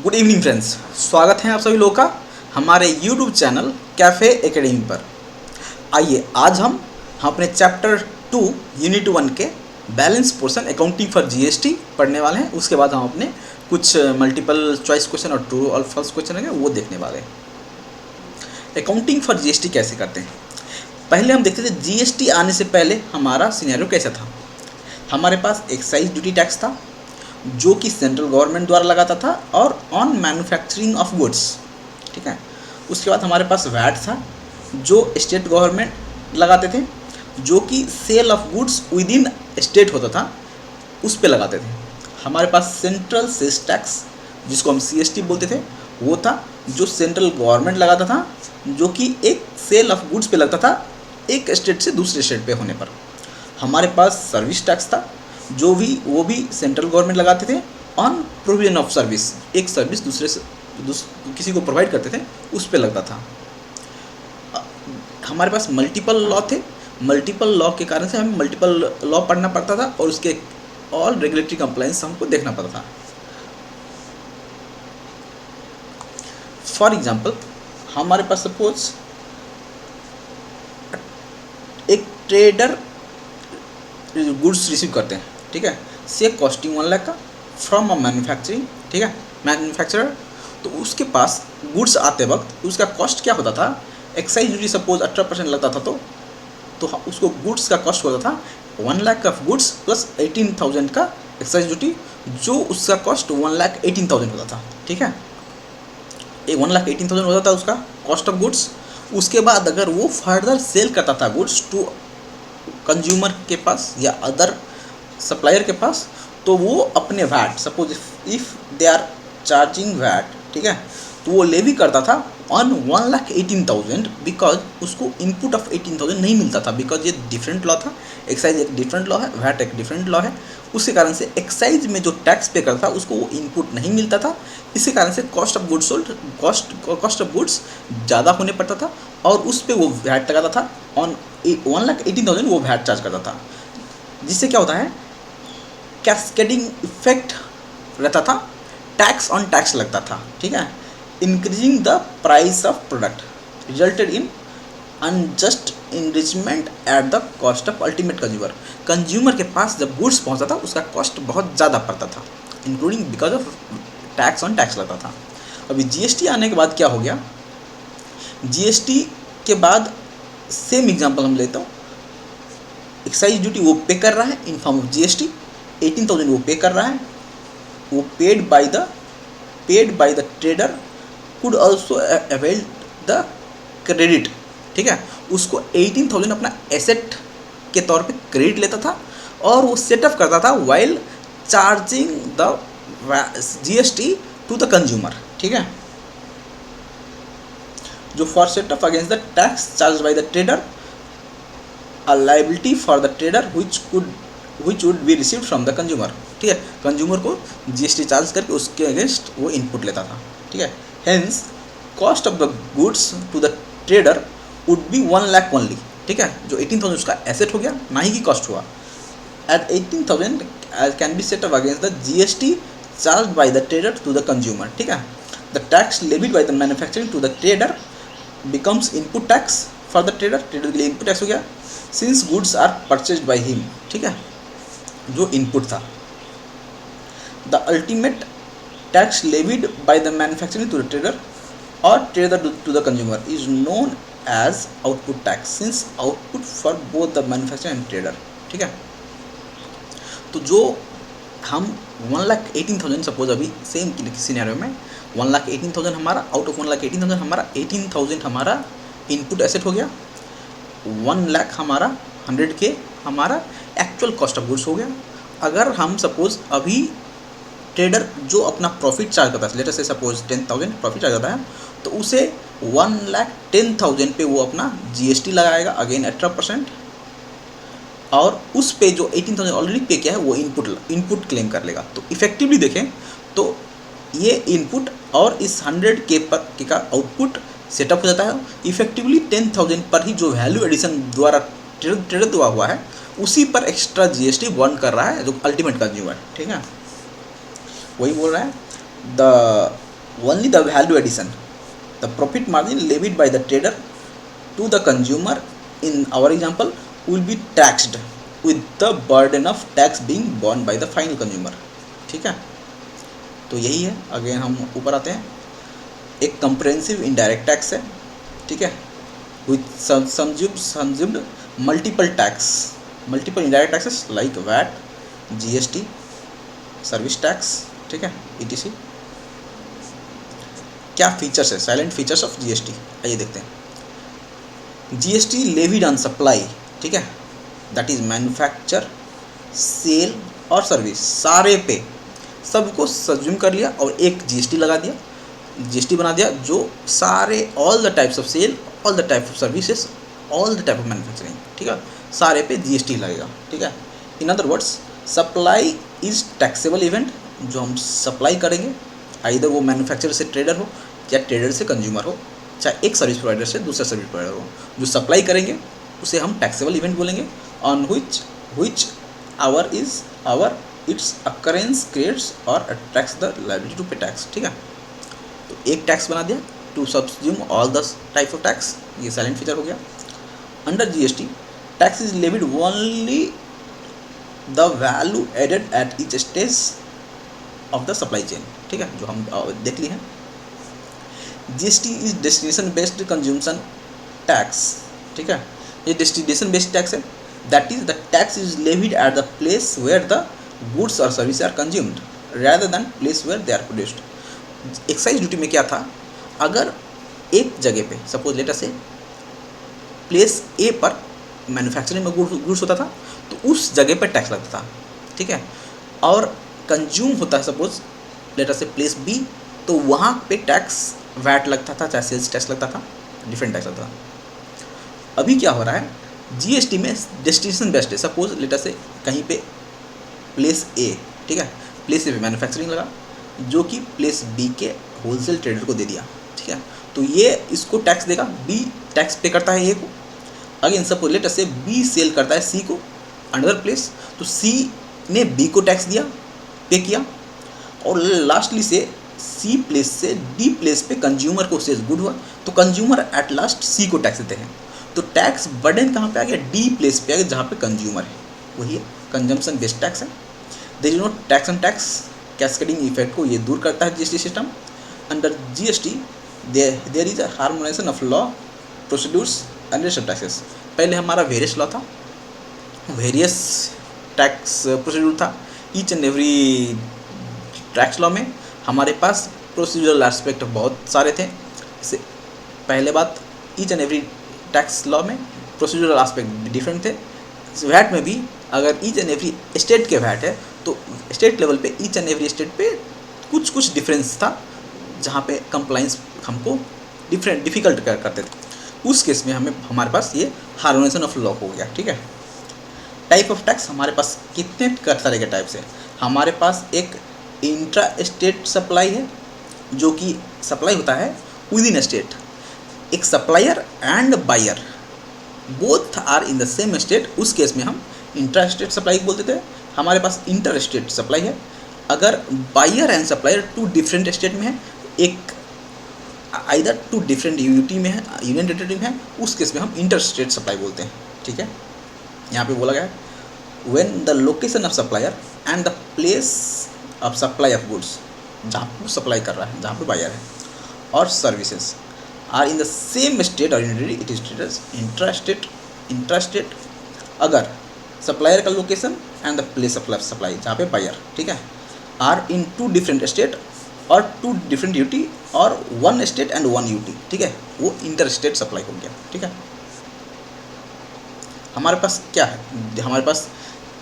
Good evening friends, स्वागत है आप सभी लोगों का हमारे यूट्यूब चैनल कैफ़े एकेडमी पर। आइए आज हम अपने चैप्टर 2 यूनिट 1 के balance portion accounting for GST पढ़ने वाले हैं। उसके बाद हम अपने कुछ मल्टीपल चॉइस क्वेश्चन और ट्रू और फॉल्स क्वेश्चन हैं वो देखने वाले हैं। अकाउंटिंग फॉर जीएसटी कैसे करते हैं, पहले हम देखते थे जीएसटी आने से पहले हमारा सिनेरियो कैसा था। हमारे पास एक्साइज ड्यूटी टैक्स था जो कि सेंट्रल गवर्नमेंट द्वारा लगाता था और ऑन मैन्युफैक्चरिंग ऑफ गुड्स, ठीक है। उसके बाद हमारे पास वैट था जो स्टेट गवर्नमेंट लगाते थे, जो कि sale of goods within state होता था उस पे लगाते थे। हमारे पास सेंट्रल सेस टैक्स जिसको हम सीएसटी बोलते थे वो था, जो सेंट्रल गवर्नमेंट लगाता था, जो कि एक सेल ऑफ गुड्स पे लगता था एक स्टेट से दूसरे स्टेट पे होने पर। हमारे पास सर्विस टैक्स था जो भी वो भी सेंट्रल गवर्नमेंट लगाते थे ऑन प्रोविजन ऑफ सर्विस, एक सर्विस दूसरे से किसी को प्रोवाइड करते थे उस पे लगता था। हमारे पास मल्टीपल लॉ थे, मल्टीपल लॉ के कारण से हमें मल्टीपल लॉ पढ़ना पड़ता था और उसके ऑल रेगुलेटरी कंप्लायंस हमको देखना पड़ता था। फॉर एग्जाम्पल हमारे पास सपोज एक ट्रेडर गुड्स रिसीव करते हैं, ठीक है, से कॉस्टिंग 1 लाख का फ्रॉम अ मैन्युफैक्चरिंग, ठीक है, मैन्युफैक्चरर। तो उसके पास गुड्स आते वक्त उसका कॉस्ट क्या होता था, एक्साइज ड्यूटी सपोज 18% लगता था तो उसको गुड्स का कॉस्ट होता था 1 लाख ऑफ गुड्स प्लस 18,000 का एक्साइज ड्यूटी, जो उसका कॉस्ट 1,18,000 होता था, ठीक है। 1,18,000 होता था उसका कॉस्ट ऑफ गुड्स। उसके बाद अगर वो फर्दर सेल करता था गुड्स टू कंज्यूमर के पास या अदर सप्लायर के पास, तो वो अपने VAT suppose if they are charging VAT, ठीक है, तो वो लेवी करता था ऑन 1,18,000 बिकॉज उसको इनपुट ऑफ 18,000 नहीं मिलता था, बिकॉज ये डिफरेंट लॉ था। एक्साइज एक डिफरेंट लॉ है, वैट एक डिफरेंट लॉ है। उसके कारण से एक्साइज में जो टैक्स पे करता था उसको वो इनपुट नहीं मिलता था। इसी कारण से cost of goods sold cost of goods ज़्यादा होने पड़ता था और उस पर वो वैट लगाता था ऑन 1,18,000 वो वैट चार्ज करता था, जिससे क्या होता है कैस्केडिंग इफेक्ट रहता था, टैक्स ऑन टैक्स लगता था, ठीक है। Increasing the price of product resulted in unjust enrichment at the cost of ultimate consumer. Consumer के पास जब गुड्स पहुंचता था उसका कॉस्ट बहुत ज़्यादा पड़ता था, including because of tax on tax लगता था। अभी जीएसटी आने के बाद क्या हो गया, जीएसटी के बाद सेम एग्जांपल हम लेता हूँ, एक्साइज ड्यूटी वो पे कर रहा है इन फॉर्म ऑफ जीएसटी, 18,000 वो पे कर रहा है, वो paid by the trader could also avail the credit, ठीक है। उसको 18,000 अपना एसेट के तौर पे क्रेडिट लेता था और वो सेटअप करता था while charging the GST to the consumer, ठीक है, जो for set up against the tax charge by the trader a liability for the trader which would be received from the consumer, ठीक है। कंज्यूमर को जीएसटी चार्ज करके उसके against वो input लेता था, ठीक है। Hence cost of the goods to the trader would be 1 lakh only, ठीक है, जो 18,000 उसका एसेट हो गया, ना ही की कॉस्ट हुआ। At 18,000 can be set up against the GST charge by the trader to the consumer, ठीक है। The tax levied by the manufacturing to the trader becomes input tax for the trader, trader के लिए input tax हो गया, since goods are purchased by him, ठीक है, जो input था। The ultimate tax levied by the manufacturing to the trader और trader to the consumer is known as output tax, since output for both the manufacturer and trader, ठीक है। तो जो हम 1,18,000 सपोज अभी सेम सिनेरियो में 1,18,000 हमारा आउट ऑफ 1,18,000 हमारा 18,000 हमारा इनपुट एसेट हो गया, 1 लाख हमारा 100K हमारा एक्चुअल कॉस्ट ऑफ गुड्स हो गया। अगर हम सपोज अभी ट्रेडर जो अपना प्रॉफिट चार्ज करता है, लेटर से सपोज 10,000 प्रॉफिट चार्ज करता है, तो उसे 1,10,000 पे वो अपना जीएसटी लगाएगा अगेन 18%, और उस पे जो 18,000 ऑलरेडी पे किया है वो इनपुट क्लेम कर लेगा। तो इफेक्टिवली देखें तो ये इनपुट और इस 100K पर का आउटपुट सेटअप हो जाता है। इफेक्टिवली 10,000 पर ही जो वैल्यू एडिशन द्वारा ट्रेडर द्वारा हुआ है उसी पर एक्स्ट्रा जीएसटी बर्न कर रहा है जो अल्टीमेट कंज्यूमर, ठीक है। वही बोल रहा है the only the value addition, the profit margin levied by the trader to the consumer in our example will be taxed with the burden of tax being borne by the final consumer. ठीक है, तो यही है. Again हम ऊपर आते हैं. एक कंप्रेहेंसिव इनडायरेक्ट टैक्स है, ठीक है, with subsumed multiple tax, multiple indirect taxes like VAT, GST, service tax, ठीक है, ईटीसी. क्या फीचर्स है, साइलेंट फीचर्स ऑफ जीएसटी, आइए देखते हैं. जीएसटी लेविड ऑन सप्लाई, ठीक है, दैट इज मैन्युफैक्चर, सेल और सर्विस, सारे पे सबको सब्ज्यूम कर लिया और एक जीएसटी लगा दिया, जीएसटी बना दिया, जो सारे all the types of sale, all the type of services, all the type of manufacturing, ठीक है, सारे पे जीएसटी लगेगा. ठीक है, in other words supply is taxable event. जो हम सप्लाई करेंगे, आइदर वो मैन्युफैक्चरर से ट्रेडर हो या ट्रेडर से कंज्यूमर हो, चाहे एक सर्विस प्रोवाइडर से दूसरा सर्विस प्रोवाइडर हो, जो सप्लाई करेंगे उसे हम टैक्सेबल इवेंट बोलेंगे. On which our its occurrence creates or attracts the liability to pay tax. ठीक है, तो एक टैक्स बना दिया to subsume all the type of tax, ये साइलेंट फीचर हो गया. Under GST tax is levied only the value added at each stage of the supply chain. ठीक है, जो हम देख लिए हैं. GST is destination based consumption tax. ठीक है, ये डेस्टिनेशन बेस्ड टैक्स है. That is the tax is levied at the place where the goods और service are consumed rather than place where they are produced. Excise duty में क्या था, अगर एक जगह पे सपोज लेटर से प्लेस ए पर मैन्युफैक्चरिंग में गुड्स होता था तो उस जगह पर टैक्स लगता था. ठीक है, और कंज्यूम होता है सपोज लेटर से प्लेस बी, तो वहाँ पे टैक्स वैट लगता था, चाहे सेल्स टैक्स लगता था, डिफरेंट टैक्स लगता था. अभी क्या हो रहा है, जीएसटी में डेस्टिनेशन बेस्ड है. सपोज लेटर से कहीं पे प्लेस ए, ठीक है, प्लेस ए पे मैन्युफैक्चरिंग लगा जो कि प्लेस बी के होलसेल ट्रेडर को दे दिया. ठीक है, तो ये इसको टैक्स देगा, बी टैक्स पे करता है ए को. अगेन सपोज लेटर से बी सेल करता है सी को अनदर प्लेस, तो सी ने बी को टैक्स दिया, पे किया, और लास्टली से सी प्लेस से डी प्लेस पे कंज्यूमर को सेल्स गुड हुआ, तो कंज्यूमर एट लास्ट सी को टैक्स देते हैं. तो टैक्स बर्डन कहाँ पे आ गया, डी प्लेस पे आ गया जहाँ पे कंज्यूमर है. वही है कंजम्पशन बेस्ड टैक्स है. There is no tax on tax cascading effect को ये दूर करता है GST system. Under GST there is a harmonization of law, procedures and rate of taxes. पहले हमारा वेरियस लॉ था, वेरियस टैक्स प्रोसीड्यूर था. Each and every tax law में हमारे पास प्रोसीजरल एस्पेक्ट बहुत सारे थे. इससे पहले बात, each and every tax law में प्रोसीजरल एस्पेक्ट डिफरेंट थे. वैट में भी अगर ईच एंड एवरी स्टेट के वैट है तो स्टेट लेवल पे ईच एंड एवरी स्टेट पे कुछ डिफरेंस था, जहाँ पे कंप्लाइंस हमको डिफ़िकल्ट करते थे. उस केस में हमारे पास ये हार्मोनाइजेशन ऑफ लॉ हो गया. ठीक है, टाइप ऑफ टैक्स हमारे पास कितने तरह के टाइप्स है. हमारे पास एक इंट्रा स्टेट सप्लाई है, जो कि सप्लाई होता है विद इन स्टेट. एक supplier and buyer both are in the same state, उस केस में हम इंट्रा स्टेट सप्लाई बोलते थे. हमारे पास इंटर स्टेट सप्लाई है, अगर buyer and supplier two different state में है, एक आइदर टू डिफरेंट यूटी में है, यूनियन टेरिटरी में है, उस केस में हम इंटर स्टेट सप्लाई बोलते हैं. ठीक है, यहाँ पे बोला गया है when the location of supplier and the place of supply of goods, जहाँ पर सप्लाई कर रहा है, जहाँ पर बायर है, और services are in the same state और unitary, it is treated as intrastate. अगर सप्लायर का location and the place of supply, जहाँ पे बायर, ठीक है, are in two different state और टू डिफरेंट यूटी और one state and one UT, ठीक है, वो इंटर स्टेट सप्लाई हो गया. ठीक है, हमारे पास क्या है, हमारे पास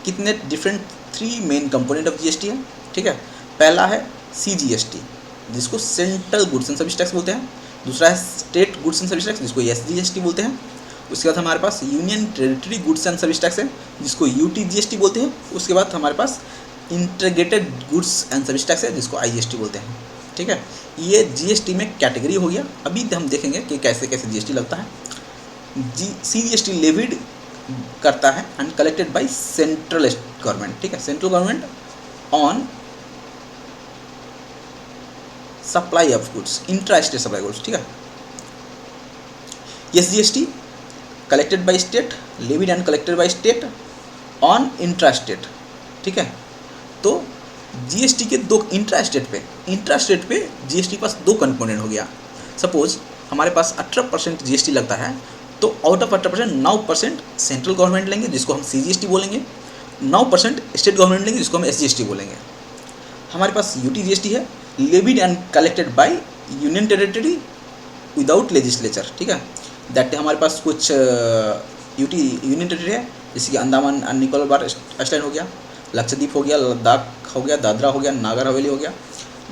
कितने different 3 main component of GST है. ठीक है, पहला है सीजीएसटी, जिसको central goods and service tax बोलते हैं. दूसरा है state goods and service tax, जिसको एसजीएसटी बोलते हैं. उसके बाद हमारे पास union territory goods and service tax है, जिसको यूटीजीएसटी बोलते हैं. उसके बाद हमारे पास integrated goods and service tax है, जिसको आईजीएसटी बोलते हैं. ठीक है, ये जीएसटी में कैटेगरी हो गया. अभी हम देखेंगे कि कैसे कैसे जीएसटी लगता है. सीजीएसटी लेविड करता है and collected by central government. ठीक है, central government on supply of goods, intra state supply goods, ठीक है। SGST collected by state, levied and collected by state on intra state, ठीक है। तो GST के दो इंट्रा स्टेट पे GST के पास दो कंपोनेंट हो गया। सपोज हमारे पास 18% GST लगता है, तो आउट ऑफ 18% 9% सेंट्रल गवर्नमेंट लेंगे जिसको हम CGST बोलेंगे, 9% स्टेट गवर्नमेंट लेंगे जिसको हम SGST बोलेंगे। हमारे पास UTGST है, levied and collected by union territory without legislature, ठीक है। दैट हमारे पास कुछ यूनियन टेरिटरी है जैसे कि अंडमान एंड निकोबार आइलैंड हो गया, लक्षद्वीप हो गया, लद्दाख हो गया, दादरा हो गया, नागर हवेली हो गया,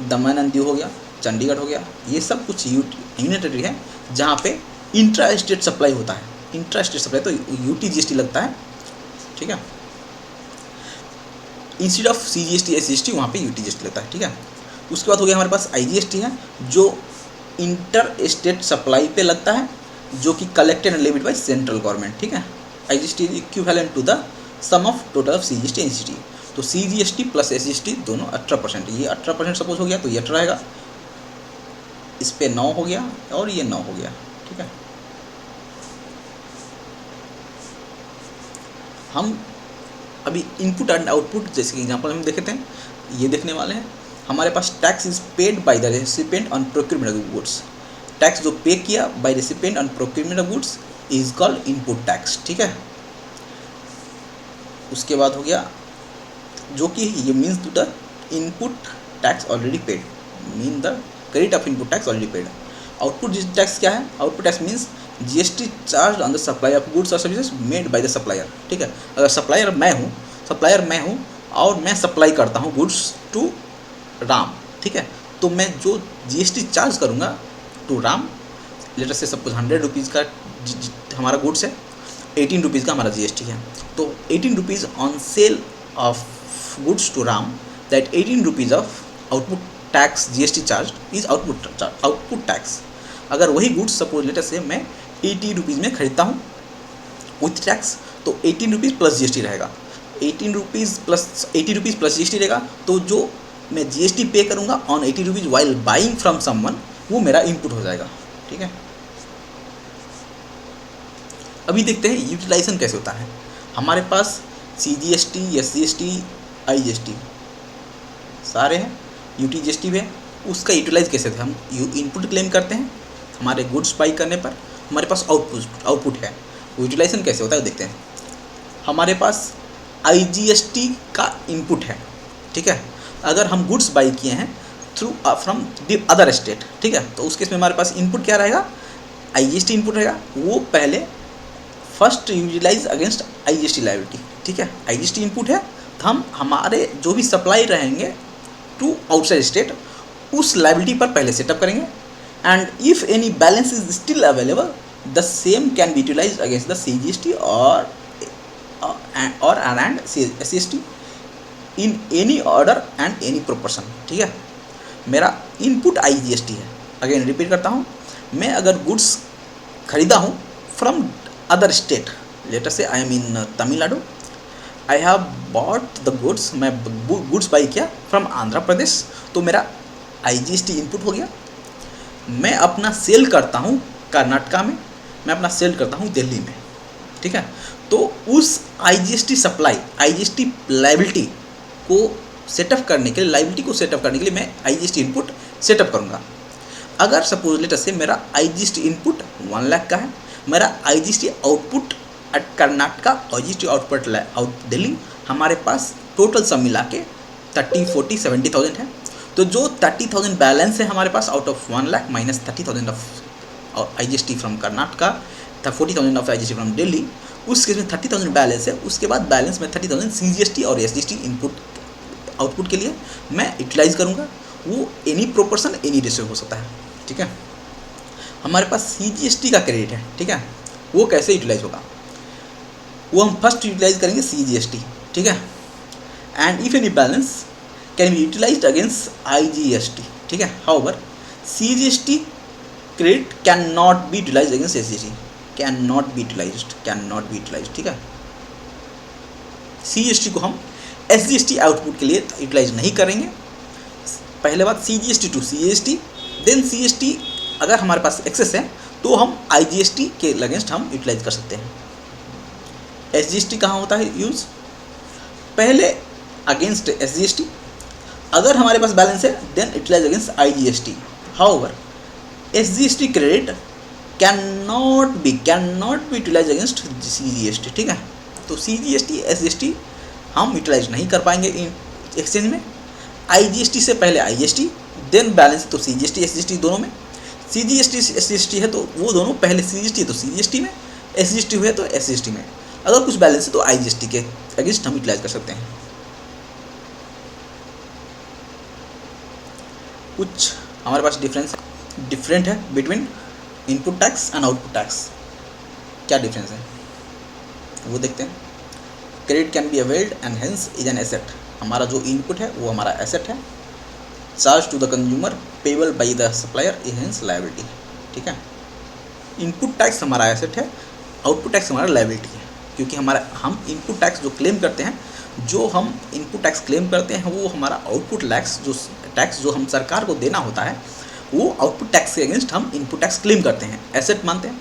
दमन एंड दीव हो गया, चंडीगढ़ हो गया। ये सब कुछ यूनियन टेरिटरी है जहाँ पे इंट्रा स्टेट सप्लाई होता है। इंट्रा स्टेट सप्लाई तो UTGST लगता है, ठीक है। इंस्टेड ऑफ CGST SGST वहाँ पे UTGST लगता है, ठीक है। उसके बाद हो गया हमारे पास IGST है जो इंटर स्टेट सप्लाई पे लगता है, जो कि collected and levied by central government, ठीक है। IGST is equivalent to the sum of total of CGST and SGST। तो CGST प्लस SGST दोनों 18%, ये 18% सपोज हो गया तो ये 18 रहेगा, इस पे 9 हो गया और ये 9 हो गया, ठीक है। हम अभी इनपुट एंड आउटपुट जैसे कि एग्जांपल हम देखते हैं, ये देखने वाले हैं। हमारे पास tax is paid by the recipient on procurement of goods. Tax जो पे किया by recipient on procurement of goods is called input tax, ठीक है। उसके बाद हो गया जो कि ये means to the input tax already paid, mean the credit of input tax already paid. Output tax क्या है? Output tax means GST charge on the supply of goods और services made by the supplier, ठीक है। अगर supplier मैं हूँ और मैं सप्लाई करता हूँ गुड्स टू राम, ठीक है, तो मैं जो GST चार्ज करूँगा टू राम, लेटर से सपोज 100 रुपीज़ का हमारा गुड्स है, 18 रुपीज़ का हमारा GST है, तो 18 rupees on sale of goods to Ram, that 18 rupees of output tax GST charge is output tax. अगर वही गुड्स सपोज लेटर से मैं 80 रुपीज़ में खरीदता हूँ विथ टैक्स, तो 18 रुपीज़ प्लस GST रहेगा, 18 rupees plus 80 rupees plus GST रहेगा। तो जो मैं GST पे करूँगा on 80 rupees while buying from someone, वो मेरा इनपुट हो जाएगा, ठीक है। अभी देखते हैं यूटिलाइजेशन कैसे होता है। हमारे पास CGST, SGST, IGST सारे हैं, UTGST भी है। उसका यूटिलाइज कैसे थे? हम इनपुट क्लेम करते हैं हमारे गुड्स बाई करने पर, हमारे पास आउटपुट है। यूटिलाइजेशन कैसे होता है देखते हैं। हमारे पास IGST का इनपुट है, ठीक है। अगर हम गुड्स बाई किए हैं through from the other state, ठीक है, तो उस केस में हमारे पास इनपुट क्या रहेगा? IGST इनपुट रहेगा। वो पहले first utilise against IGST liability, ठीक है। IGST इनपुट है तो हम हमारे जो भी सप्लाई रहेंगे टू आउटसाइड स्टेट उस लायबिलिटी पर पहले सेटअप करेंगे, and if any balance is still available the same can be utilise against the CGST और and SGST in any order and any proportion, ठीक है। मेरा इनपुट IGST है। अगेन रिपीट करता हूँ, मैं अगर गुड्स खरीदा हूँ फ्रॉम अदर स्टेट, लेटर से I am in Tamil Nadu, I have bought the goods, मैं गुड्स बाई किया फ्रॉम आंध्र प्रदेश, तो मेरा IGST इनपुट हो गया। मैं अपना सेल करता हूँ कर्नाटका में, मैं अपना सेल करता हूँ दिल्ली में, ठीक है। तो उस IGST सप्लाई, IGST लायबिलिटी को सेटअप करने के लिए, मैं IGST इनपुट सेटअप करूँगा। अगर सपोज लेटर से मेरा IGST इनपुट 1 लाख का है, मेरा IGST output at Karnataka, IGST output out Delhi, हमारे पास टोटल सब मिला के 30, 40, 70,000 है। तो जो 30,000 बैलेंस है हमारे pass out of 1 lakh minus 30,000 of IGST from Karnataka, 40,000 of IGST from Delhi, उस केस में 30,000 बैलेंस है। उसके बाद बैलेंस में 30,000 CGST और SGST इनपुट आउटपुट के लिए मैं यूटिलाइज करूँगा। वो एनी प्रोपोर्शन एनी रेशियो हो सकता है, ठीक है। हमारे पास CGST का क्रेडिट है, ठीक है, वो कैसे यूटिलाइज होगा? वो हम फर्स्ट यूटिलाइज करेंगे CGST, ठीक है। And if any balance can be utilised against IGST, ठीक है। However CGST credit can not be utilised against SGST, can not be utilised, ठीक है। CGST को हम SGST आउटपुट के लिए यूटिलाइज नहीं करेंगे। पहले बात CGST to CST, then CST अगर हमारे पास एक्सेस है तो हम IGST के अगेंस्ट हम यूटिलाइज कर सकते हैं। SGST कहाँ होता है यूज़? पहले अगेंस्ट SGST, अगर हमारे पास बैलेंस है then utilise against IGST। However SGST credit can not be utilise against CGST, ठीक है। तो CGST SGST हम यूटिलाइज नहीं कर पाएंगे इन एक्सचेंज में। IGST से पहले IGST, देन बैलेंस तो CGST SGST दोनों में। CGST SGST है तो वो दोनों पहले CGST है तो CGST में, SGST हुए तो SGST में। अगर कुछ बैलेंस है तो IGST के अगेंस्ट हम यूटिलाइज कर सकते हैं। कुछ हमारे पास डिफरेंट है between input tax and output tax. क्या डिफरेंस है वो देखते हैं। Credit can be availed and hence is an asset. हमारा जो इनपुट है वो हमारा एसेट है। Charge to the consumer payable by the supplier is hence liability, ठीक है। इनपुट टैक्स हमारा एसेट है, आउटपुट टैक्स हमारा लायबिलिटी है। क्योंकि हम इनपुट टैक्स जो क्लेम करते हैं, वो हमारा आउटपुट टैक्स जो हम सरकार को देना होता है, वो आउटपुट टैक्स के अगेंस्ट हम इनपुट टैक्स क्लेम करते हैं, एसेट मानते हैं।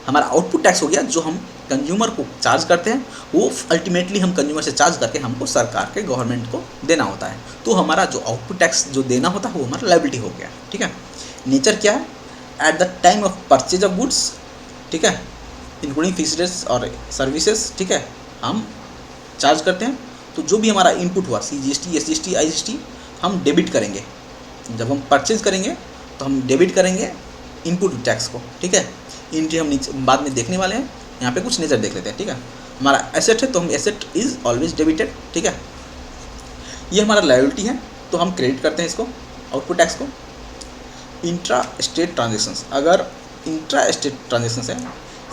हमारा आउटपुट टैक्स हो गया जो हम कंज्यूमर को चार्ज करते हैं, वो अल्टीमेटली हम कंज्यूमर से चार्ज करके हमको सरकार के गवर्नमेंट को देना होता है। तो हमारा जो आउटपुट टैक्स जो देना होता है वो हमारा लायबिलिटी हो गया, ठीक है। नेचर क्या है? At the time of purchase of goods, ठीक है, इंक्लूडिंग फीसेस और सर्विसेज, ठीक है, हम चार्ज करते हैं। तो जो भी हमारा इनपुट हुआ CGST SGST IGST हम डेबिट करेंगे। जब हम परचेज करेंगे तो हम डेबिट करेंगे इनपुट टैक्स को, ठीक है। एंट्री हम नीचे बाद में देखने वाले हैं। यहाँ पे कुछ नेचर देख लेते हैं, ठीक है। हमारा एसेट है तो हम एसेट इज ऑलवेज डेबिटेड, ठीक है। ये हमारा लायबिलिटी है तो हम क्रेडिट करते हैं इसको, आउटपुट टैक्स को। इंट्रा स्टेट ट्रांजेक्शन्स, अगर इंट्रा स्टेट ट्रांजेक्शन्स है,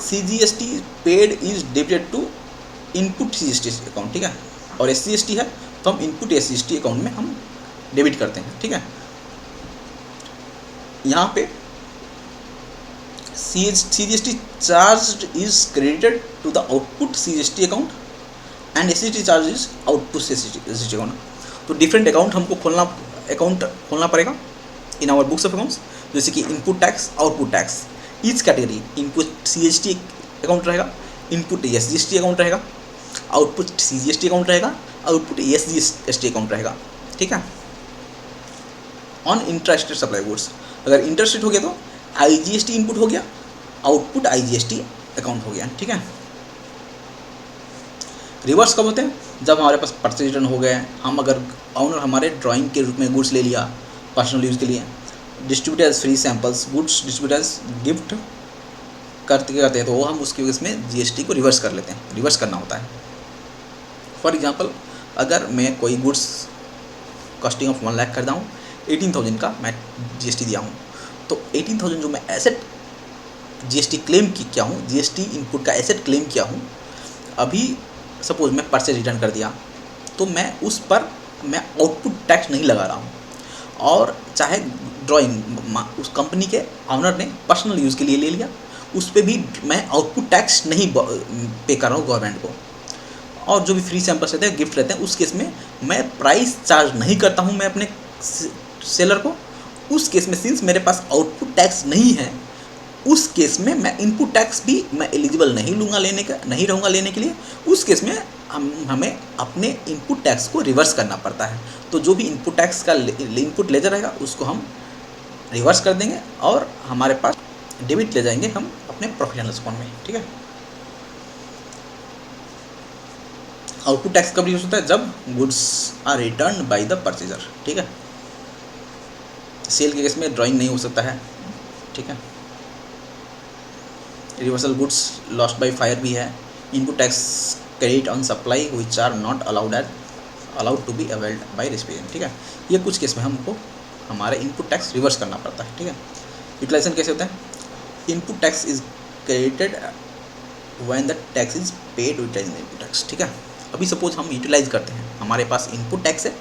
CGST paid is debited to input CGST account, ठीक है। और SGST है तो हम इनपुट SGST अकाउंट में हम डेबिट करते हैं, ठीक है। यहाँ पे CGST charge is credited to the output CGST account and SGST charge is output SGST account. तो डिफरेंट अकाउंट हमको खोलना पड़ेगा in our books of accounts, जैसे कि input tax, output tax. Each category input CGST account रहेगा, input SGST account रहेगा, output CGST account रहेगा, output SGST account रहेगा, ठीक है। ऑन इंट्रास्टेट सप्लाई गुड्स, अगर इंटरस्टेट हो गया तो IGST इनपुट हो गया, आउटपुट IGST अकाउंट हो गया, ठीक है। रिवर्स कब होते हैं? जब हमारे पास परचेज रिटर्न हो गए, हम अगर ऑनर हमारे ड्राइंग के रूप में गुड्स ले लिया पर्सनल यूज़ के लिए, distribute as free samples, goods distribute as gift करते हैं, तो वो हम उसकी वजह में GST को रिवर्स कर लेते हैं, रिवर्स करना होता है। फॉर एग्जांपल, अगर मैं कोई गुड्स कॉस्टिंग ऑफ 1 लाख करता हूँ, 18,000 का मैं GST दिया हूँ, तो 18,000 जो मैं एसेट GST क्लेम किया हूँ, GST इनपुट का एसेट क्लेम किया हूँ, अभी सपोज मैं परचेज रिटर्न कर दिया तो मैं उस पर मैं आउटपुट टैक्स नहीं लगा रहा हूँ। और चाहे ड्राइंग उस कंपनी के ऑनर ने पर्सनल यूज़ के लिए ले लिया, उस पर भी मैं आउटपुट टैक्स नहीं पे कर रहा हूँ गवर्नमेंट को। और जो भी फ्री सैंपल्स रहते हैं, गिफ्ट रहते हैं, उस केस में मैं प्राइस चार्ज नहीं करता हूँ मैं अपने सेलर को। उस केस में सिंस मेरे पास आउटपुट टैक्स नहीं है, उस केस में मैं इनपुट टैक्स भी मैं एलिजिबल नहीं रहूँगा लेने के लिए। उस केस में हमें अपने इनपुट टैक्स को रिवर्स करना पड़ता है। तो जो भी इनपुट टैक्स का इनपुट लेजर रहेगा उसको हम रिवर्स कर देंगे और हमारे पास डेबिट ले जाएंगे हम अपने प्रॉफिट एंड लॉस अकाउंट में, ठीक है। आउटपुट टैक्स कब यूज होता है? जब goods are return by the purchaser, ठीक है। सेल के केस में ड्राइंग नहीं हो सकता है, ठीक है। Reversal goods lost by fire भी है। Input tax credit on supply which are not allowed to be availed by recipient, ठीक है। ये कुछ केस में हमको हमारे इनपुट टैक्स रिवर्स करना पड़ता है, ठीक है। यूटिलाइजेशन कैसे होता है? Input tax is credited when the tax is paid utilising input tax, ठीक है। अभी सपोज हम यूटिलाइज करते हैं, हमारे पास इनपुट टैक्स है,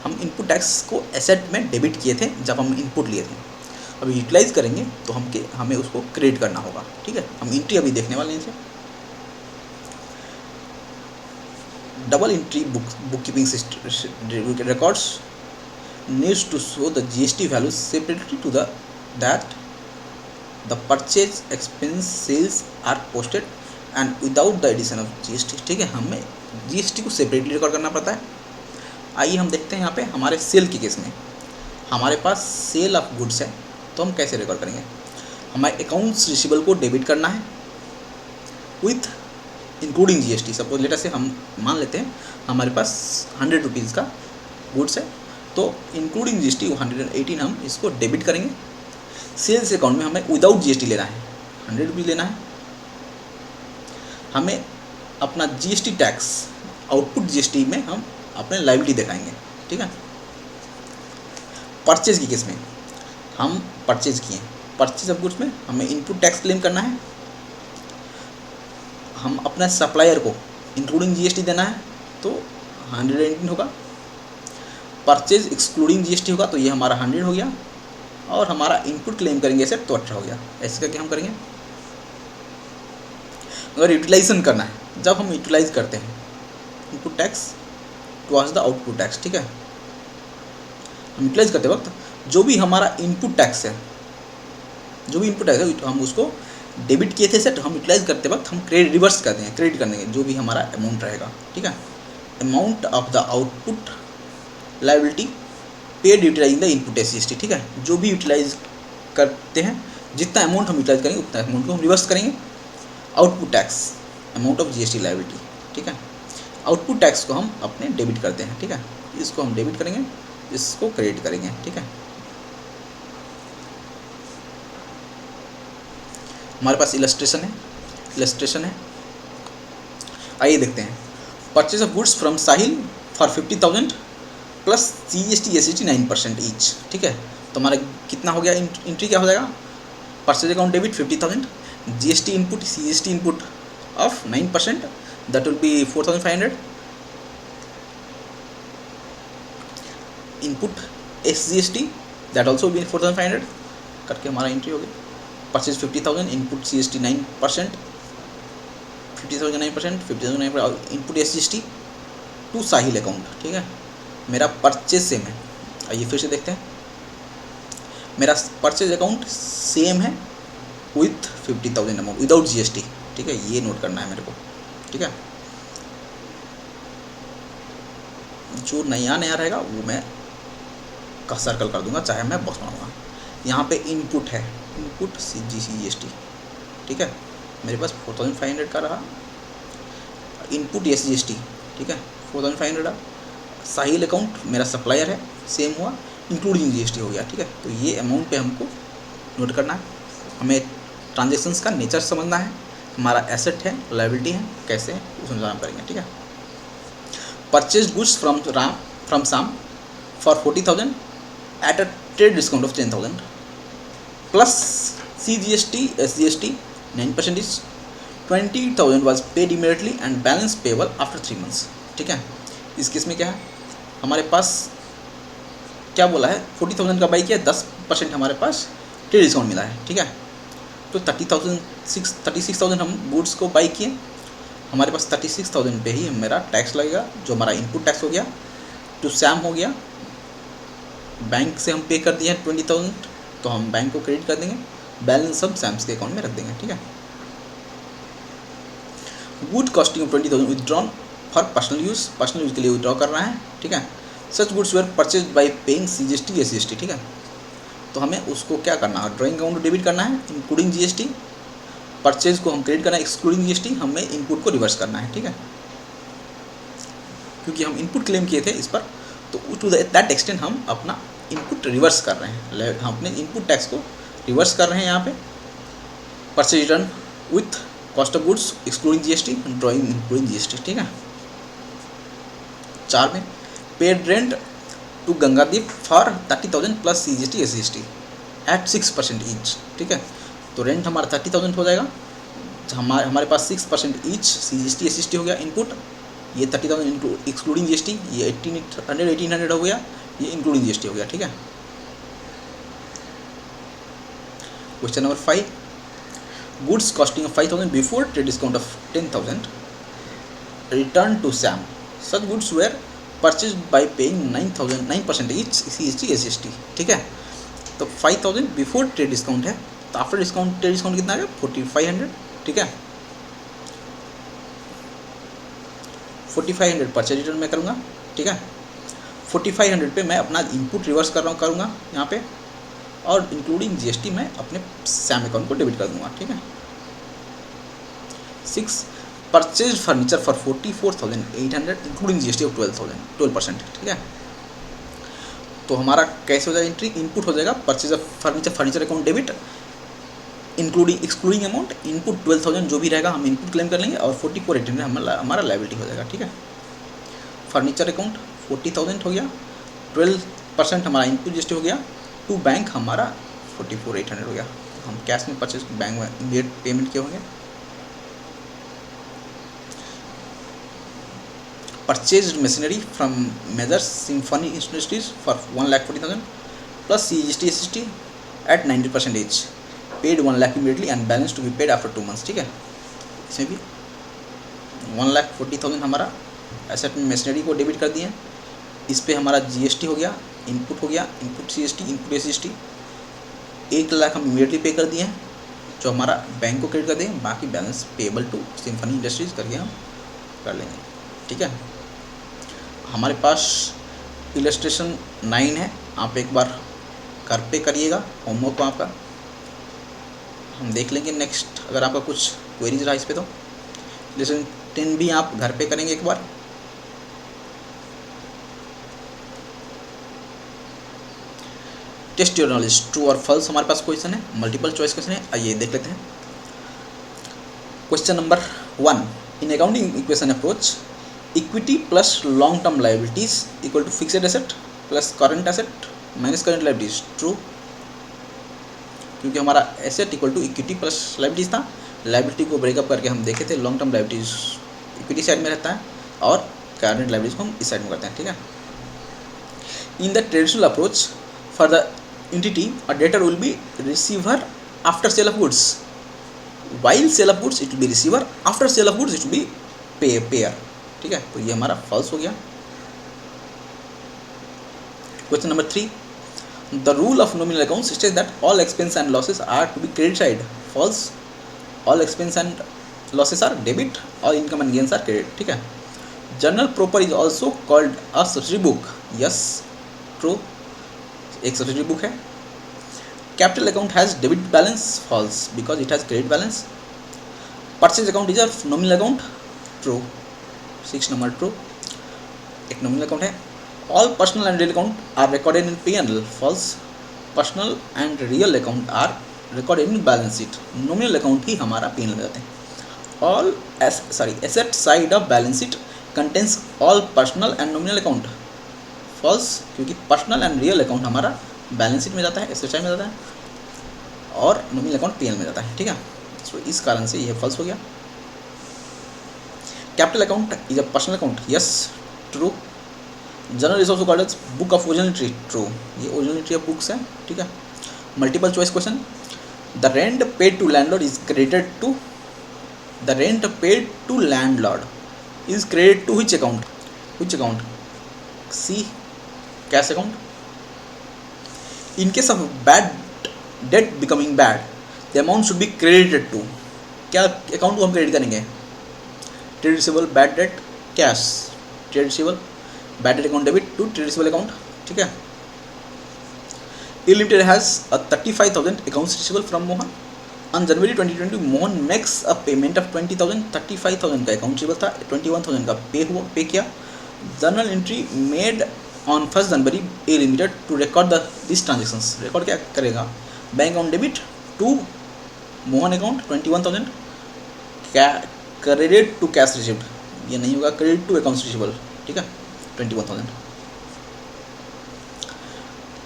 हम इनपुट टैक्स को एसेट में डेबिट किए थे जब हम इनपुट लिए थे। अभी यूटिलाइज करेंगे तो हमें उसको क्रेडिट करना होगा, ठीक है। हम एंट्री अभी देखने वाले हैं इसे। Double entry book keeping records needs to show the GST values separately to the that the purchase expense sales are posted and without the addition of GST। ठीक है, हमें GST को सेपरेटली रिकॉर्ड करना पड़ता है। आइए हम देखते हैं यहाँ पे हमारे सेल के केस में हमारे पास सेल ऑफ गुड्स है, तो हम कैसे रिकॉर्ड करेंगे। हमारे अकाउंट्स रिसीवेबल को डेबिट करना है with including GST। Suppose later से हम मान लेते हैं हमारे पास 100 रुपीज़ का गुड्स है, तो इंक्लूडिंग GST 118 हम इसको डेबिट करेंगे। सेल्स अकाउंट में हमें विदाउट GST लेना है, 100 रुपीज़ लेना है। हमें अपना GST टैक्स आउटपुट GST में हम अपने लायबिलिटी दिखाएंगे। ठीक है, परचेज के केस में हम परचेज किए, परचेज ऑफ गुड्स में हमें इनपुट टैक्स क्लेम करना है। हम अपना सप्लायर को इंक्लूडिंग GST देना है, तो 118 होगा। परचेज एक्सक्लूडिंग GST होगा, तो ये हमारा 100 हो गया। और हमारा इनपुट क्लेम करेंगे ऐसे, तो 18 हो गया। ऐसे करके हम करेंगे। अगर यूटिलाइजेशन करना है, जब हम यूटिलाइज करते हैं input tax towards the output tax, ठीक है, हम यूटिलाइज करते वक्त जो भी हमारा इनपुट टैक्स है, हम उसको डेबिट किए थे सेट, हम यूटिलाइज करते वक्त हम क्रेडिट रिवर्स कर देंगे, क्रेडिट कर देंगे जो भी हमारा अमाउंट रहेगा। ठीक है, amount of the output liability paid utilising the input GST। ठीक है, जो भी यूटिलाइज करते हैं, जितना अमाउंट हम यूटिलाइज करेंगे उतना अमाउंट को हम रिवर्स करेंगे। Output tax amount of GST liability. ठीक है, आउटपुट टैक्स को हम अपने डेबिट करते हैं। ठीक है, इसको हम डेबिट करेंगे, इसको क्रेडिट करेंगे। ठीक है, हमारे पास इलस्ट्रेशन है। आइए देखते हैं। Purchase of goods from Sahil for 50,000 plus GST SGST 9% each. ठीक है, तो हमारा कितना हो गया, एंट्री क्या हो जाएगा, purchase account debit 50,000, GST input CGST input of 9%, that will be 4,500, input SGST that also be 4,500 करके हमारा एंट्री हो गया। Purchase 50,000, input CGST 9%, 50,000 9%, 50,000 9%, input SGST to Sahil account. ठीक है, मेरा परचेज सेम है। आइए फिर से देखते हैं, मेरा परचेज अकाउंट सेम है विथ 50,000 अमाउंट विदाउट GST। ठीक है, ये नोट करना है मेरे को। ठीक है, जो नया रहेगा वो मैं का सर्कल कर दूंगा, चाहे मैं बॉक्स बनाऊंगा। यहाँ पे इनपुट है, इनपुट GST। ठीक है, मेरे पास 4,500 का रहा, इनपुट SGST। ठीक है, 4,500। साहिल अकाउंट मेरा सप्लायर है, सेम हुआ, इंक्लूडिंग GST हो गया। ठीक है, तो ये अमाउंट पे हमको नोट करना है। हमें ट्रांजेक्शन्स का नेचर समझना है, हमारा एसेट है, लायबिलिटी है, कैसे उसमें काम करेंगे। ठीक है, परचेज गुड्स फ्रॉम साम for 40,000 at a trade discount of 10,000 plus CGST SGST 9% is 20,000 was paid immediately and balance payable after 3 months। ठीक है, इस केस में क्या है, हमारे पास क्या बोला है, 40,000 का बाई किया, 10% हमारे पास ट्रेड डिस्काउंट मिला है। ठीक है, तो 36,000 हम गुड्स को बाई किए, हमारे पास 36,000 पे ही मेरा टैक्स लगेगा, जो हमारा इनपुट टैक्स हो गया, जो सैम हो गया। बैंक से हम पे कर दिए हैं 20,000, तो हम बैंक को क्रेडिट कर देंगे, बैलेंस सब सैम्स के अकाउंट में रख देंगे। ठीक है, good costing of 20,000 withdrawn for personal use के लिए विदड्रॉ कर रहा है। ठीक है, such goods were purchase by paying CGST SGST। ठीक है, तो हमें उसको क्या करना है, ड्राइंग अकाउंट को डेबिट करना है इंक्लूडिंग GST, परचेज को हम क्रेडिट करना है एक्सक्लूडिंग GST, हमें इनपुट को रिवर्स करना है। ठीक है, क्योंकि हम इनपुट क्लेम किए थे इस पर, तो टू दैट एक्सटेंट हम अपना इनपुट रिवर्स कर रहे हैं, हम अपने इनपुट टैक्स को रिवर्स कर रहे हैं। यहाँ पे purchase return with cost of goods excluding GST, drawing including GST। ठीक है, 4 में paid rent to Gangadeep for 30,000 plus CGST SGST at 6% each. ठीक है, तो रेंट हमारा 30,000 हो जाएगा, हमारे पास 6% ईच CGST SGST हो गया इनपुट, ये 30,000 एक्सक्लूडिंग GST, ये 1,800 हो गया, ये इंक्लूडिंग GST हो गया। ठीक है, question number 5, goods costing of 5,000 before trade discount of 10,000 return to Sam, such goods were purchase by paying 9% each CST SGST, ठीक है। तो 5000 बिफोर ट्रेड डिस्काउंट है, तो आफ्टर डिस्काउंट ट्रेड डिस्काउंट कितना आ गया 4500, ठीक है। 4500 परचेज रिटर्न मैं करूँगा, ठीक है। 4500 पे मैं अपना इनपुट रिवर्स करूँगा यहाँ पे, और इंक्लूडिंग GST मैं अपने सैम अकाउंट को डेबिट कर दूँगा, ठीक है। 6 purchase furniture for 44,800 including GST of 12%, ठीक है। तो हमारा कैसे हो जाएगा एंट्री, इनपुट हो जाएगा purchase of furniture account debit, including excluding amount, input 12,000 जो भी रहेगा हम इनपुट क्लेम कर लेंगे, और 44,800 हमारा लायबिलिटी हो जाएगा, ठीक है। फर्नीचर अकाउंट 40,000 हो गया, 12% हमारा इनपुट GST हो गया, टू बैंक हमारा 44,800 हो गया। हम कैश में परचेज बैंक में इमीडिएट पेमेंट किए होंगे। Purchased machinery from Majors Symphony Industries for 1,40,000 plus GST SGST at 90% each. Paid 1 lakh immediately and balance to be paid after 2 months, ठीक है। इसमें भी 1,40,000 हमारा एसेट में मशीनरी को डेबिट कर दिए, इस पे हमारा GST हो गया, इनपुट हो गया, input CST, input SGST 1 lakh हम इमीडिएटली पे कर दिए हैं, जो हमारा बैंक को क्रेडिट कर दें, बाकी balance payable to Symphony Industries करके हम कर लेंगे, ठीक है। हमारे पास इलस्ट्रेशन 9 है, आप एक बार घर पे करिएगा होमवर्क को आपका, हम देख लेंगे नेक्स्ट अगर आपका कुछ क्वेरीज रहा इस पे तो। इलस्ट्रेशन 10 भी आप घर पे करेंगे एक बार। टेस्ट योर नॉलेज, ट्रू और फॉल्स हमारे पास क्वेश्चन है, मल्टीपल चॉइस क्वेश्चन है, आइए देख लेते हैं। Question number 1, in accounting equation approach equity plus long term liabilities equal to fixed asset plus current asset minus current liabilities, true, क्योंकि हमारा asset equal to equity plus liabilities था। Liability को breakup करके हम देखे थे, long term liabilities equity side में रहता है और करंट लाइबिलिटीज को हम इस साइड में करते हैं, ठीक है। In the traditional approach for the entity a debtor will be receiver after sale of goods, while sale of goods it will be receiver, after sale of goods it will be payer, ठीक है। तो ये हमारा false हो गया। Question number 3, the rule of nominal accounts states that all expense and losses are to be credit side, false, all expense and losses are debit, all income and gains are credit, ठीक है। journal proper is also called a subsidiary book, yes, true, एक subsidy book है। Capital account has debit balance, false, because it has credit balance. Purchase account is a nominal account, true, 6 number true, एक nominal account है। All personal and real account are recorded in P&L, false, personal and real account are recorded in balance sheet, nominal account ही हमारा P&L में जाते हैं। All asset side of balance sheet contains all personal and nominal account, false, क्योंकि personal and real account हमारा balance sheet में जाता है, एसेट साइड में जाता है, और नॉमिनल अकाउंट P&L में जाता है, ठीक है। सो इस कारण से ये फॉल्स हो गया। Capital account is a personal account, yes, true. Journal is also called as book of original, true, ये ओरिजिनल ऑफ बुक्स है, ठीक है। Multiple choice question, the rent paid to landlord is credited to, the rent paid to landlord is credited to which account, which account, C, cash account. In case of bad debt becoming bad the amount should be credited to, क्या account को हम credit करेंगे, trade receivable, bad debt, cash, trade receivable, bad debt account debit to trade receivable account, ठीक है। Illimited has a 35,000 accounts receivable from Mohan, on January 2020 Mohan makes a payment of 20,000, 35,000 का account receivable था, 21,000 का पे किया। Journal entry made on 1 January A Limited to record this transactions, record क्या करेगा, bank account debit to Mohan account 21,000, credit to cash received, ये नहीं होगा, क्रेडिट टू अकाउंट्स रिसीवेबल, ठीक है, 21,000।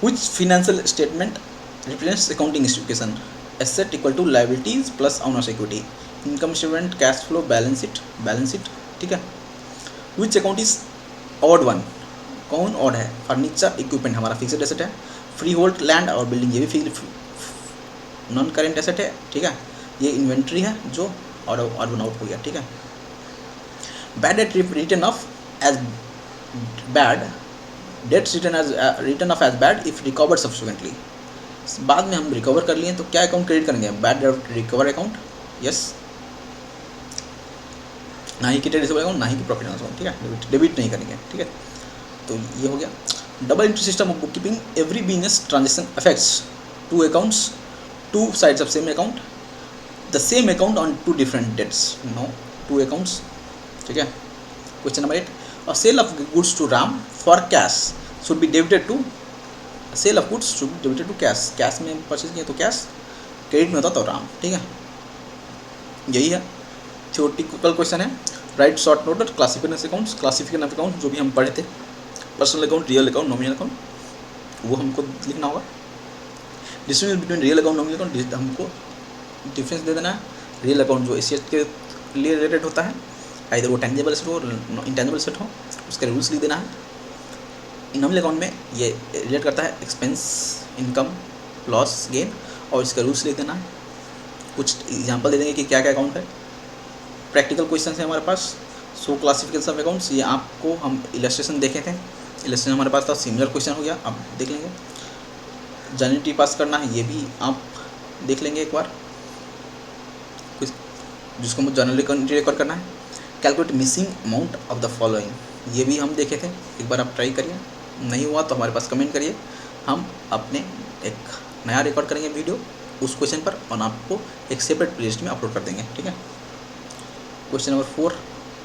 Which financial statement represents accounting equation, asset equal to liabilities plus owners equity, income statement, cash flow, balance sheet, ठीक है। Which account is odd one, कौन odd है, furniture equipment हमारा fixed asset है, freehold land और building ये भी non current asset है, ठीक है। ये इन्वेंट्री है जो ऑड वन आउट हो गया, ठीक है। Bad debt written of as bad, debts written off as bad if recovered subsequently. बाद में हम रिकवर कर लिए तो क्या अकाउंट क्रेडिट करेंगे? Bad debt recover account, yes, ना ही कि ट्रेड रिसीवेबल अकाउंट, ना ही कि प्रॉफिट एंड लॉस अकाउंट, ठीक है, डेबिट नहीं करेंगे, ठीक है। तो ये हो गया। Double entry system of book keeping, every business transaction affects two accounts, two sides of same account, the same account on two different dates, no two accounts, ठीक है। Question number 8, a sale of goods to Ram for cash should be debited to, sale of goods should be debited to cash, cash में purchase किया तो cash, credit में होता तो राम, ठीक है, यही है। थ्योरेटिकल क्वेश्चन है, right short note classification accounts, classification of account जो भी हम पढ़े थे, personal account, real account, nominal account, वो हमको लिखना होगा। Distinction between real account, nominal account, हमको डिफरेंस दे देना है। रियल अकाउंट जो एसेट के लिए रिलेटेड होता है, आइदर वो टेंजिबल एसेट हो, इंटेंजिबल एसेट हो, उसके रूल्स लिख देना है। नॉमिनल अकाउंट में ये रिलेट करता है एक्सपेंस, इनकम, लॉस, गेन, और इसका रूल्स लिख देना है। कुछ एग्जांपल दे देंगे कि क्या क्या अकाउंट है। प्रैक्टिकल क्वेश्चन है हमारे पास, सो क्लासिफिकेशन ऑफ अकाउंट्स, ये आपको हम इलस्ट्रेशन देखे थे, इलस्ट्रेशन हमारे पास था, सिमिलर क्वेश्चन हो गया, आप देख लेंगे। जनरल पास करना है, ये भी आप देख लेंगे एक बार, कुछ जिसको मुझे जनरल रिकॉर्ड करना है। Calculate missing amount of the following, ये भी हम देखे थे, एक बार आप ट्राई करिए, नहीं हुआ तो हमारे पास कमेंट करिए, हम अपने एक नया रिकॉर्ड करेंगे वीडियो उस क्वेश्चन पर और आपको एक सेपरेट प्लेलिस्ट में अपलोड कर देंगे, ठीक है। Question number 4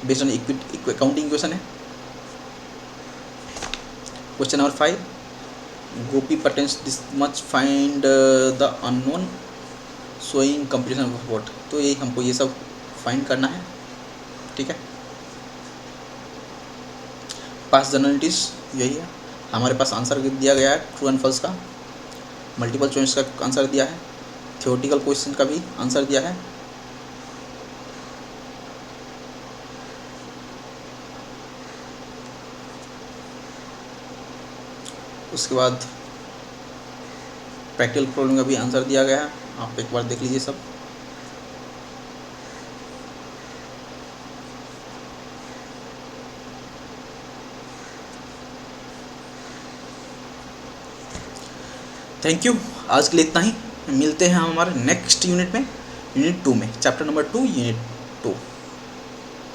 based on equity accounting question है। Question number 5, Gopi pertains this much find the unknown showing completion of vote, तो यही हमको ये सब फाइंड करना है, ठीक है। पास जनरलिटीज यही है, हमारे पास आंसर दिया गया है ट्रू एंड फॉल्स का, मल्टीपल चॉइस का आंसर दिया है, थ्योरेटिकल क्वेश्चन का भी आंसर दिया है। उसके बाद प्रैक्टिकल प्रॉब्लम का भी आंसर दिया गया है, आप एक बार देख लीजिए सब। थैंक यू, आज के लिए इतना ही, मिलते हैं हमारे नेक्स्ट यूनिट में, यूनिट 2 में, chapter number 2 unit 2।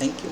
Thank you.